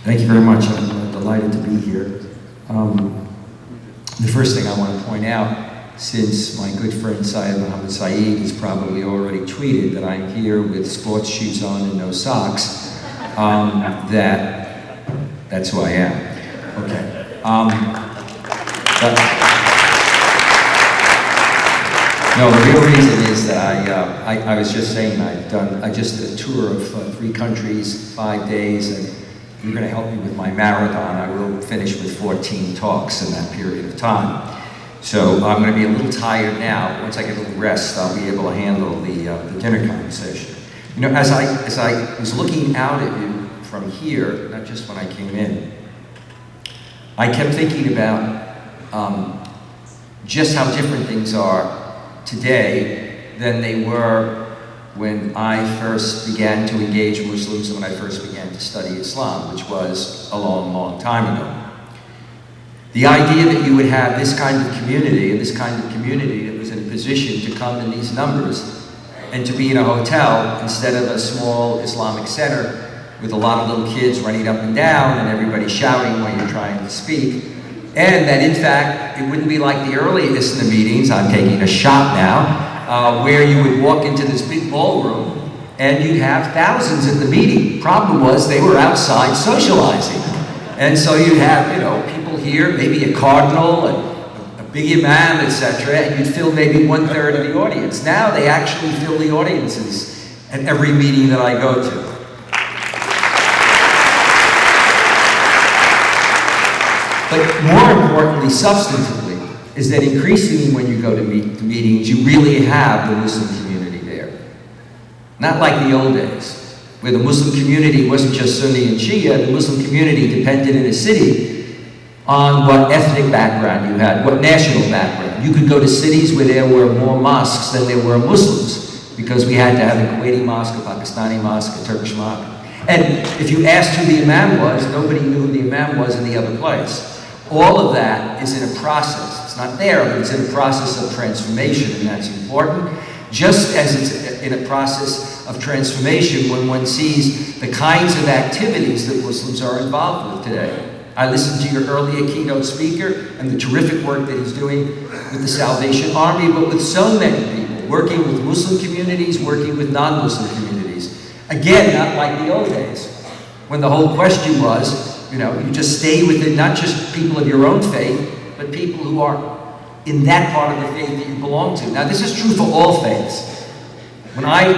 Thank you very much. I'm delighted to be here. The first thing I want to point out, since my good friend Syed Mohammed Saeed has probably already tweeted that I'm here with sports shoes on and no socks, that's who I am. Okay. No, the real reason is that I was just saying I just did a tour of 3 countries, 5 days, and you're going to help me with my marathon. I will finish with 14 talks in that period of time. So I'm going to be a little tired now. Once I get a little rest, I'll be able to handle the dinner conversation. You know, as I was looking out at you from here, not just when I came in, I kept thinking about just how different things are today than they were when I first began to engage Muslims and when I first began to study Islam, which was a long, long time ago. The idea that you would have this kind of community, and this kind of community that was in a position to come in these numbers and to be in a hotel instead of a small Islamic center with a lot of little kids running up and down and everybody shouting while you're trying to speak, and that in fact it wouldn't be like the early ISNA meetings, I'm taking a shot now, where you would walk into this big ballroom and you'd have thousands at the meeting. Problem was they were outside socializing. And so you'd have, you know, people here, maybe a cardinal, a big imam, etc., and you'd fill maybe 1/3 of the audience. Now they actually fill the audiences at every meeting that I go to. But more importantly, substantively, is that increasingly when you go to meetings, you really have the Muslim community there. Not like the old days, where the Muslim community wasn't just Sunni and Shia, the Muslim community depended in a city on what ethnic background you had, what national background. You could go to cities where there were more mosques than there were Muslims, because we had to have a Kuwaiti mosque, a Pakistani mosque, a Turkish mosque. And if you asked who the imam was, nobody knew who the imam was in the other place. All of that is in a process. It's not there, but it's in a process of transformation, and that's important. Just as it's in a process of transformation when one sees the kinds of activities that Muslims are involved with today. I listened to your earlier keynote speaker and the terrific work that he's doing with the Salvation Army, but with so many people, working with Muslim communities, working with non-Muslim communities. Again, not like the old days, when the whole question was, you know, you just stay within not just people of your own faith, but people who are in that part of the faith that you belong to. Now, this is true for all faiths. When I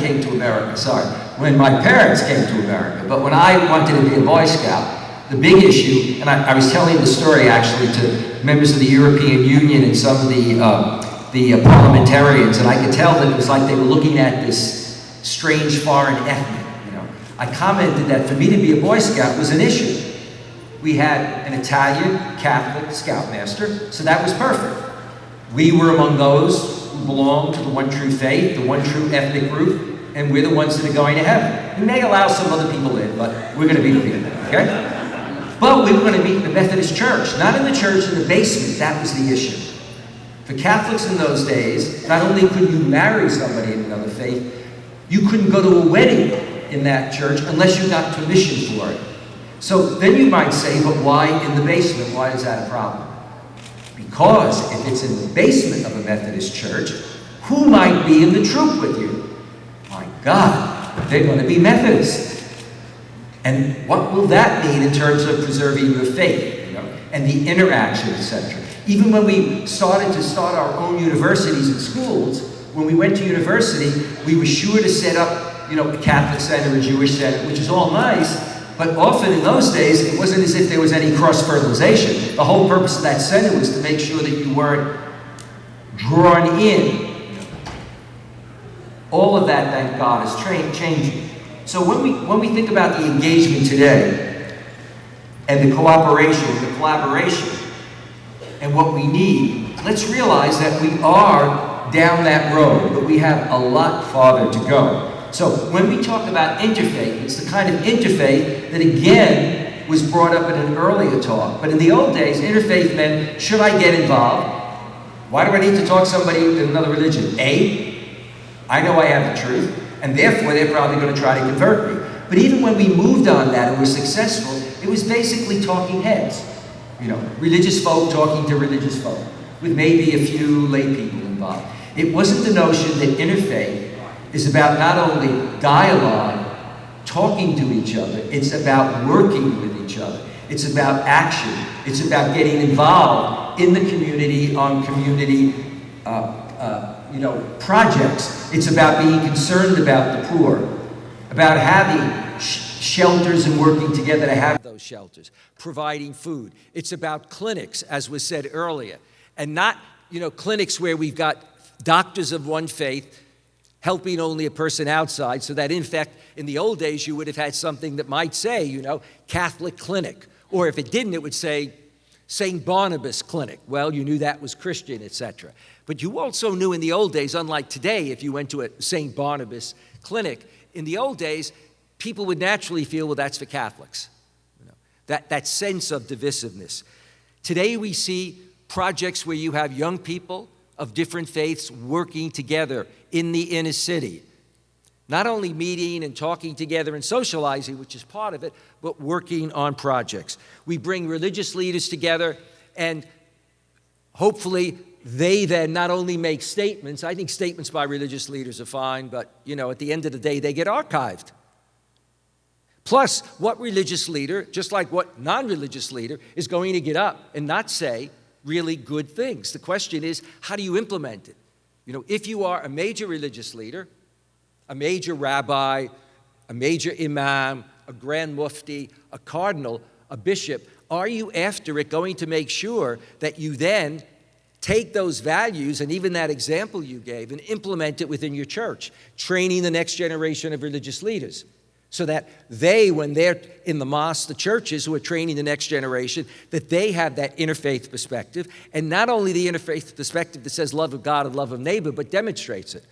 came to America, sorry, when my parents came to America, but when I wanted to be a Boy Scout, the big issue, and I was telling the story actually to members of the European Union and some of the parliamentarians, and I could tell that it was like they were looking at this strange foreign ethnic. I commented that for me to be a Boy Scout was an issue. We had an Italian Catholic scoutmaster, so that was perfect. We were among those who belong to the one true faith, the one true ethnic group, and we're the ones that are going to heaven. We may allow some other people in, but we're going to be the people, okay? But we were going to meet in the Methodist church, not in the church in the basement. That was the issue. For Catholics in those days, not only could you marry somebody in another faith, you couldn't go to a wedding in that church unless you got permission for it. So then you might say, but why in the basement? Why is that a problem? Because if it's in the basement of a Methodist church, who might be in the troop with you? My God, they're going to be Methodists. And what will that mean in terms of preserving your faith, you know, and the interaction, etc.? Even when we started our own universities and schools, when we went to university, we were sure to set up, you know, a Catholic center, a Jewish center, which is all nice, but often in those days, it wasn't as if there was any cross-fertilization. The whole purpose of that center was to make sure that you weren't drawn in. All of that, thank God, is changing. So when we think about the engagement today, and the cooperation, the collaboration, and what we need, let's realize that we are down that road, but we have a lot farther to go. So when we talk about interfaith, it's the kind of interfaith that again was brought up in an earlier talk. But in the old days, interfaith meant, should I get involved? Why do I need to talk to somebody in another religion? A, I know I have the truth, and therefore they're probably going to try to convert me. But even when we moved on that and were successful, it was basically talking heads. You know, religious folk talking to religious folk, with maybe a few lay people involved. It wasn't the notion that interfaith is about not only dialogue, talking to each other, it's about working with each other. It's about action. It's about getting involved in the community on community projects. It's about being concerned about the poor, about having shelters and working together to have those shelters, providing food. It's about clinics, as was said earlier, and not, clinics where we've got doctors of one faith helping only a person outside, so that in fact, in the old days, you would have had something that might say, Catholic clinic, or if it didn't, it would say St. Barnabas Clinic. Well, you knew that was Christian, etc. But you also knew in the old days, unlike today, if you went to a St. Barnabas Clinic, in the old days, people would naturally feel, well, that's for Catholics. That sense of divisiveness. Today we see projects where you have young people of different faiths working together in the inner city. Not only meeting and talking together and socializing, which is part of it, but working on projects. We bring religious leaders together, and hopefully they then not only make statements. I think statements by religious leaders are fine, but at the end of the day, they get archived. Plus, what religious leader, just like what non-religious leader, is going to get up and not say really good things? The question is, how do you implement it? If you are a major religious leader, a major rabbi, a major imam, a grand mufti, a cardinal, a bishop, are you after it going to make sure that you then take those values and even that example you gave and implement it within your church, training the next generation of religious leaders so that they, when they're in the mosque, the churches who are training the next generation, that they have that interfaith perspective, and not only the interfaith perspective that says love of God and love of neighbor, but demonstrates it.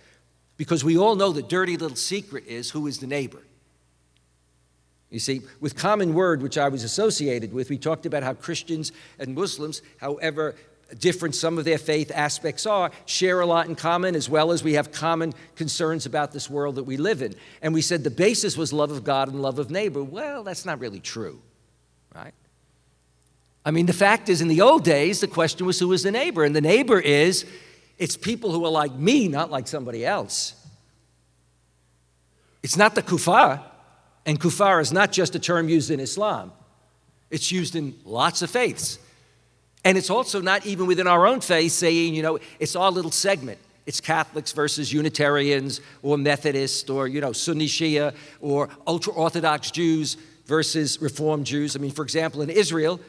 Because we all know the dirty little secret is who is the neighbor. You see, with Common Word, which I was associated with, we talked about how Christians and Muslims, however different some of their faith aspects are, share a lot in common, as well as we have common concerns about this world that we live in. And we said the basis was love of God and love of neighbor. Well, that's not really true, right? I mean, the fact is, in the old days, the question was who is the neighbor? And the neighbor is, it's people who are like me, not like somebody else. It's not the kuffar, and kuffar is not just a term used in Islam. It's used in lots of faiths. And it's also not even within our own faith saying, it's our little segment. It's Catholics versus Unitarians or Methodists or, Sunni Shia or ultra-Orthodox Jews versus Reformed Jews. I mean, for example, in Israel,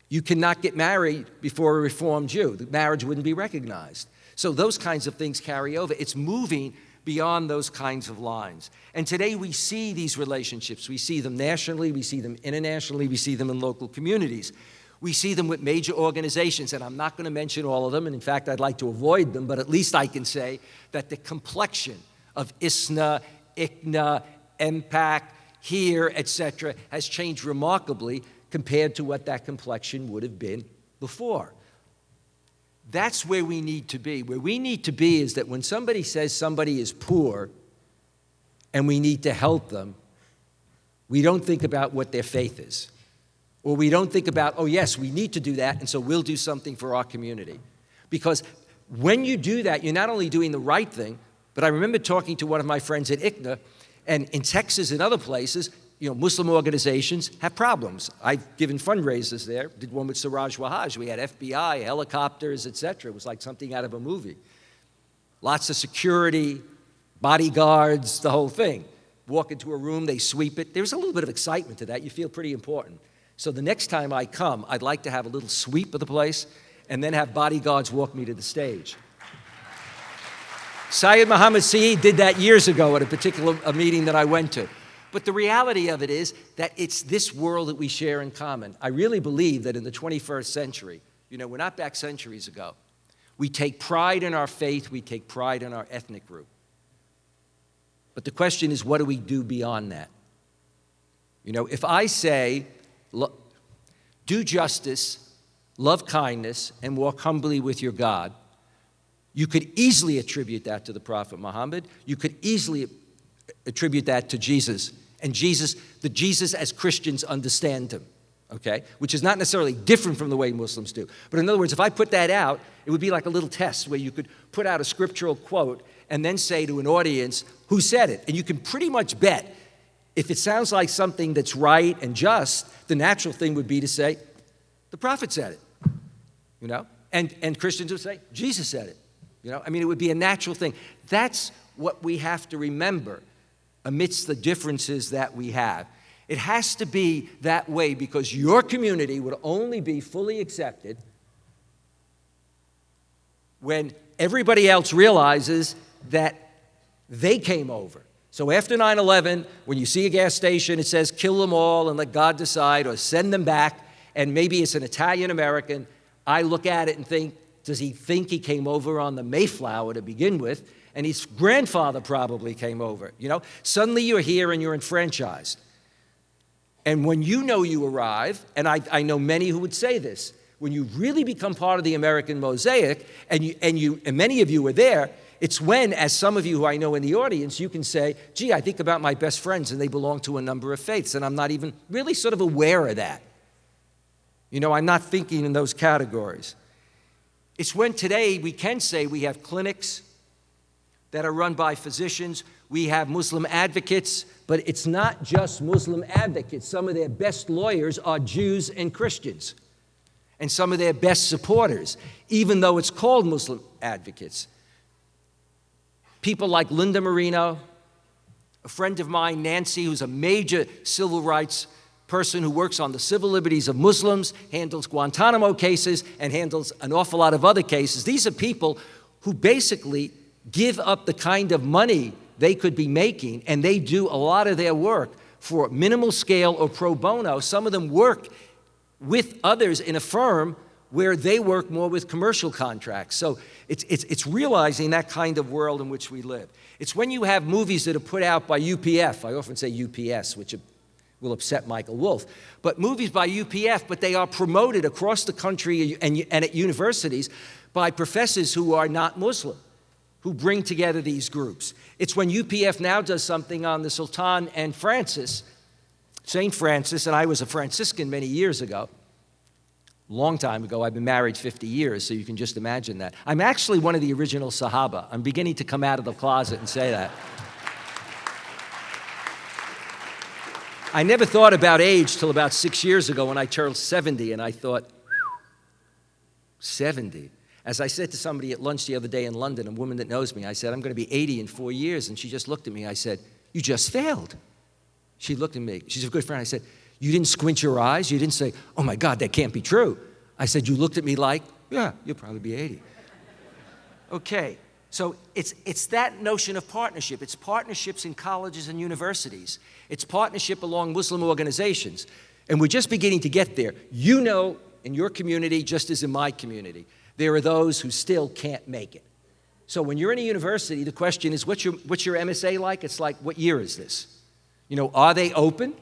you cannot get married before a Reformed Jew. The marriage wouldn't be recognized. So those kinds of things carry over. It's moving beyond those kinds of lines. And today we see these relationships. We see them nationally, we see them internationally, we see them in local communities. We see them with major organizations, and I'm not going to mention all of them, and in fact, I'd like to avoid them, but at least I can say that the complexion of ISNA, ICNA, MPAC, HERE, etc., has changed remarkably compared to what that complexion would have been before. That's where we need to be. Where we need to be is that when somebody says somebody is poor and we need to help them, we don't think about what their faith is. Or we don't think about, oh yes, we need to do that, and so we'll do something for our community. Because when you do that, you're not only doing the right thing, but I remember talking to one of my friends at ICNA, and in Texas and other places, Muslim organizations have problems. I've given fundraisers there, did one with Siraj Wahaj. We had FBI, helicopters, etc. It was like something out of a movie. Lots of security, bodyguards, the whole thing. Walk into a room, they sweep it. There's a little bit of excitement to that. You feel pretty important. So the next time I come, I'd like to have a little sweep of the place and then have bodyguards walk me to the stage. Syed Muhammad Saeed did that years ago at a meeting that I went to. But the reality of it is that it's this world that we share in common. I really believe that in the 21st century, we're not back centuries ago. We take pride in our faith, we take pride in our ethnic group. But the question is, what do we do beyond that? If I say, do justice, love kindness, and walk humbly with your God, you could easily attribute that to the Prophet Muhammad. You could easily attribute that to Jesus and the Jesus as Christians understand him, okay? Which is not necessarily different from the way Muslims do. But in other words, if I put that out, it would be like a little test where you could put out a scriptural quote and then say to an audience, who said it? And you can pretty much bet, if it sounds like something that's right and just, the natural thing would be to say, the prophet said it, you know? And Christians would say, Jesus said it, you know? I mean, it would be a natural thing. That's what we have to remember amidst the differences that we have. It has to be that way because your community would only be fully accepted when everybody else realizes that they came over. So after 9/11, when you see a gas station, it says, kill them all and let God decide, or send them back, and maybe it's an Italian-American, I look at it and think, does he think he came over on the Mayflower to begin with? And his grandfather probably came over, you know? Suddenly you're here and you're enfranchised. And when you know you arrive, and I know many who would say this, when you really become part of the American mosaic, and many of you were there, it's when, as some of you who I know in the audience, you can say, gee, I think about my best friends and they belong to a number of faiths, and I'm not even really sort of aware of that. You know, I'm not thinking in those categories. It's when today we can say we have clinics that are run by physicians, we have Muslim advocates, but it's not just Muslim advocates. Some of their best lawyers are Jews and Christians, and some of their best supporters, even though it's called Muslim advocates. People like Linda Marino, a friend of mine, Nancy, who's a major civil rights person who works on the civil liberties of Muslims, handles Guantanamo cases, and handles an awful lot of other cases. These are people who basically give up the kind of money they could be making, and they do a lot of their work for minimal scale or pro bono. Some of them work with others in a firm where they work more with commercial contracts. So it's realizing that kind of world in which we live. It's when you have movies that are put out by UPF, I often say UPS, which will upset Michael Wolff, but movies by UPF, but they are promoted across the country and at universities by professors who are not Muslim, who bring together these groups. It's when UPF now does something on the Sultan and Francis, St. Francis, and I was a Franciscan many years ago, long time ago. I've been married 50 years, so you can just imagine that. I'm actually one of the original Sahaba. I'm beginning to come out of the closet and say that. I never thought about age till about 6 years ago when I turned 70, and I thought, 70. As I said to somebody at lunch the other day in London, a woman that knows me, I said, I'm going to be 80 in 4 years, and she just looked at me. I said, you just failed. She looked at me. She's a good friend. I said, you didn't squint your eyes? You didn't say, oh my God, that can't be true. I said, you looked at me like, yeah, you'll probably be 80. Okay, so it's that notion of partnership. It's partnerships in colleges and universities. It's partnership along Muslim organizations. And we're just beginning to get there. You know, in your community, just as in my community, there are those who still can't make it. So when you're in a university, the question is, what's your MSA like? It's like, what year is this? You know, are they open?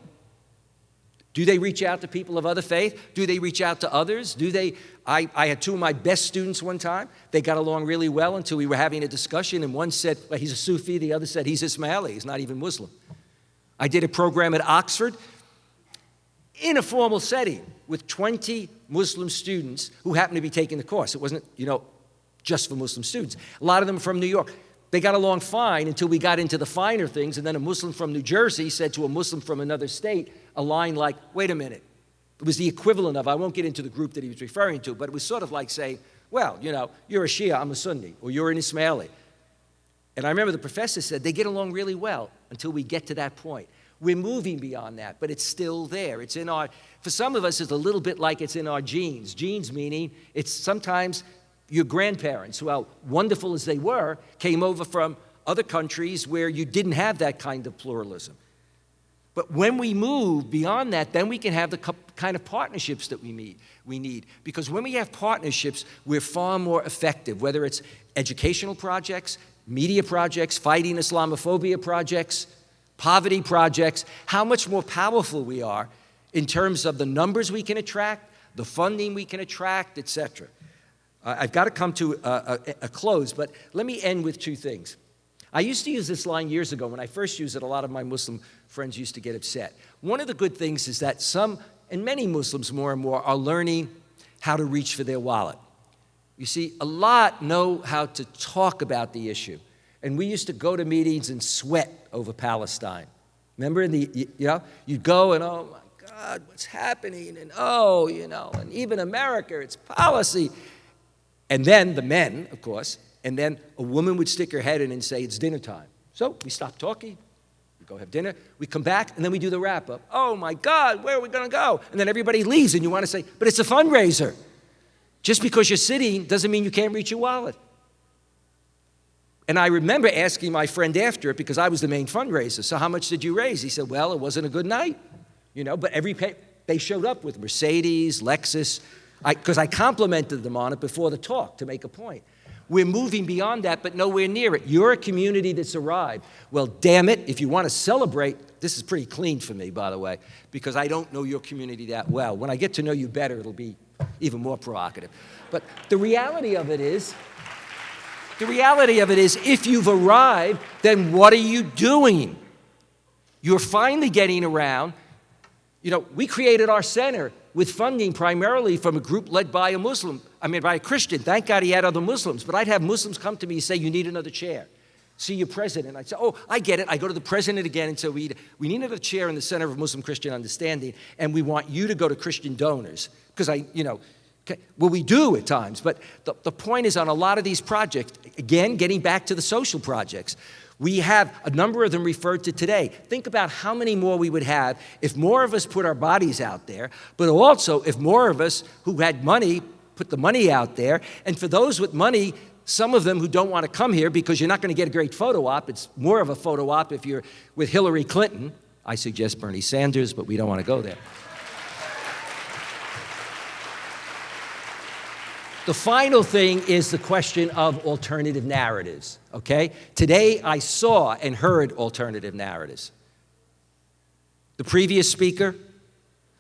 Do they reach out to people of other faith? Do they reach out to others? I had two of my best students one time. They got along really well until we were having a discussion, and one said, well, he's a Sufi, the other said, he's Ismaili, he's not even Muslim. I did a program at Oxford in a formal setting with 20 Muslim students who happened to be taking the course. It wasn't, you know, just for Muslim students. A lot of them from New York. They got along fine until we got into the finer things, and then a Muslim from New Jersey said to a Muslim from another state a line like, wait a minute. It was the equivalent of, I won't get into the group that he was referring to, but it was sort of like saying, well, you know, you're a Shia, I'm a Sunni, or you're an Ismaili. And I remember the professor said, they get along really well until we get to that point. We're moving beyond that, but it's still there. It's in our, for some of us, it's a little bit like it's in our genes. Genes meaning it's sometimes your grandparents, who, how wonderful as they were, came over from other countries where you didn't have that kind of pluralism. But when we move beyond that, then we can have the kind of partnerships that we need. Because when we have partnerships, we're far more effective, whether it's educational projects, media projects, fighting Islamophobia projects, poverty projects, how much more powerful we are in terms of the numbers we can attract, the funding we can attract, etc. I've got to come to a close, but let me end with two things. I used to use this line years ago. When I first used it, a lot of my Muslim friends used to get upset. One of the good things is that some, and many Muslims more and more, are learning how to reach for their wallet. You see, a lot know how to talk about the issue. And we used to go to meetings and sweat over Palestine. Remember, you'd go and, oh my God, what's happening? And oh, and even America, it's policy. And then the men, of course, and then a woman would stick her head in and say, it's dinner time. So we stop talking, we go have dinner, we come back, and then we do the wrap-up. Oh my God, where are we gonna go? And then everybody leaves, and you wanna say, but it's a fundraiser. Just because you're sitting doesn't mean you can't reach your wallet. And I remember asking my friend after it, because I was the main fundraiser, so how much did you raise? He said, well, it wasn't a good night, but they showed up with Mercedes, Lexus, because I complimented them on it before the talk to make a point. We're moving beyond that, but nowhere near it. You're a community that's arrived. Well, damn it, if you want to celebrate, this is pretty clean for me, by the way, because I don't know your community that well. When I get to know you better, it'll be even more provocative. But the reality of it is, if you've arrived, then what are you doing? You're finally getting around. We created our center with funding primarily from a group led by by a Christian. Thank God he had other Muslims. But I'd have Muslims come to me and say, you need another chair. See your president. I'd say, oh, I get it. I go to the president again and say, we need another chair in the Center of Muslim-Christian Understanding, and we want you to go to Christian donors. Because we do at times. But the point is, on a lot of these projects, again, getting back to the social projects, we have a number of them referred to today. Think about how many more we would have if more of us put our bodies out there, but also if more of us who had money put the money out there. And for those with money, some of them who don't want to come here because you're not going to get a great photo op. It's more of a photo op if you're with Hillary Clinton. I suggest Bernie Sanders, but we don't want to go there. The final thing is the question of alternative narratives, okay? Today, I saw and heard alternative narratives. The previous speaker,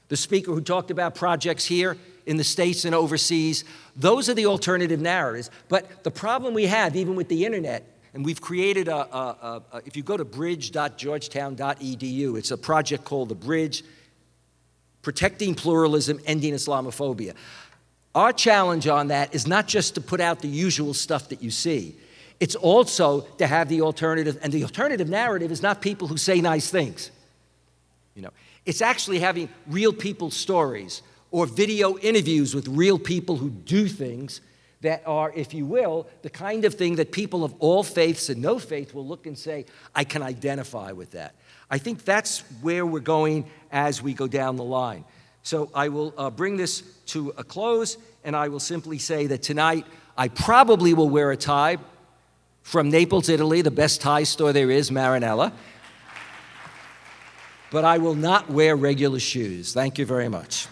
the speaker who talked about projects here in the States and overseas, those are the alternative narratives. But the problem we have, even with the internet, and we've created if you go to bridge.georgetown.edu, it's a project called The Bridge, Protecting Pluralism, Ending Islamophobia. Our challenge on that is not just to put out the usual stuff that you see. It's also to have the alternative, and the alternative narrative is not people who say nice things. It's actually having real people's stories or video interviews with real people who do things that are, if you will, the kind of thing that people of all faiths and no faith will look and say, I can identify with that. I think that's where we're going as we go down the line. So I will bring this to a close, and I will simply say that tonight I probably will wear a tie from Naples, Italy, the best tie store there is, Marinella. But I will not wear regular shoes. Thank you very much.